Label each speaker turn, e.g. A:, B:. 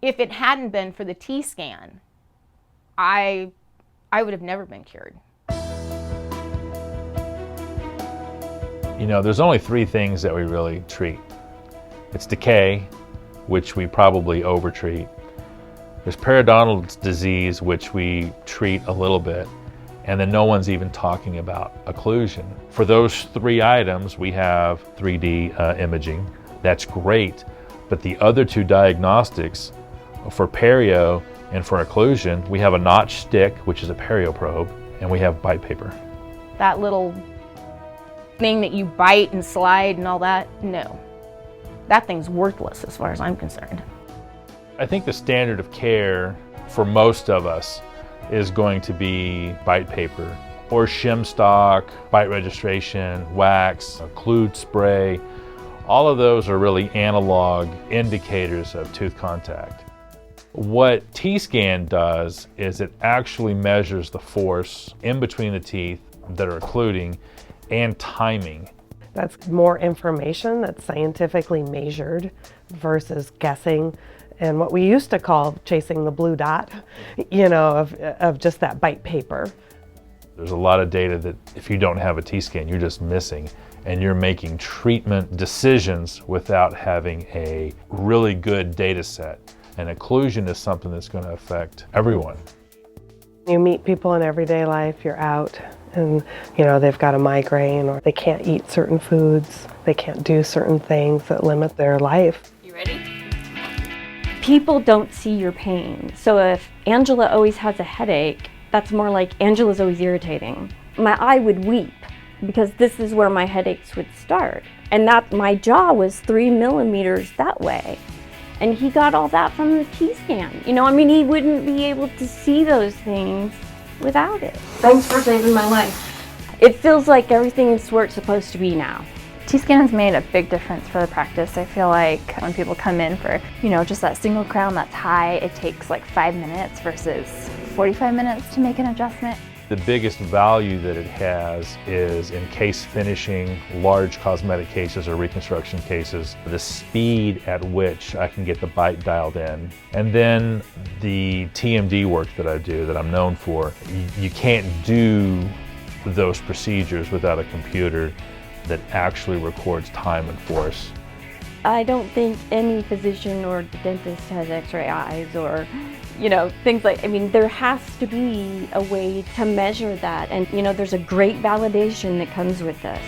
A: If it hadn't been for the T scan, I would have never been cured.
B: You know, there's only three things that we really treat. It's decay, which we probably overtreat. There's periodontal disease, which we treat a little bit, and then no one's even talking about occlusion. For those three items, we have 3D imaging. That's great, but the other two diagnostics, for perio and for occlusion, we have a notch stick, which is a perio probe, and we have bite paper.
A: That little thing that you bite and slide and all that, no. That thing's worthless as far as I'm concerned.
B: I think the standard of care for most of us is going to be bite paper or shim stock, bite registration, wax, occlude spray. All of those are really analog indicators of tooth contact. What T-scan does is it actually measures the force in between the teeth that are occluding and timing.
C: That's more information that's scientifically measured versus guessing and what we used to call chasing the blue dot, you know, of just that bite paper.
B: There's a lot of data that if you don't have a T-scan, you're just missing, and you're making treatment decisions without having a really good data set. And occlusion is something that's going to affect everyone.
C: You meet people in everyday life, you're out, and you know, they've got a migraine or they can't eat certain foods, they can't do certain things that limit their life.
A: You ready?
D: People don't see your pain. So if Angela always has a headache, that's more like Angela's always irritating. My eye would weep because this is where my headaches would start. And that my jaw was 3 millimeters that way. And he got all that from the T-scan. You know, I mean, he wouldn't be able to see those things without it.
E: Thanks for saving my life.
D: It feels like everything's where it's supposed to be now.
F: T-scan has made a big difference for the practice. I feel like when people come in for, you know, just that single crown that's high, it takes like 5 minutes versus 45 minutes to make an adjustment.
B: The biggest value that it has is in case finishing, large cosmetic cases or reconstruction cases, the speed at which I can get the bite dialed in. And then the TMD work that I do, that I'm known for, you can't do those procedures without a computer that actually records time and force.
D: I don't think any physician or dentist has x-ray eyes or, you know, things like, I mean, there has to be a way to measure that. And, you know, there's a great validation that comes with this.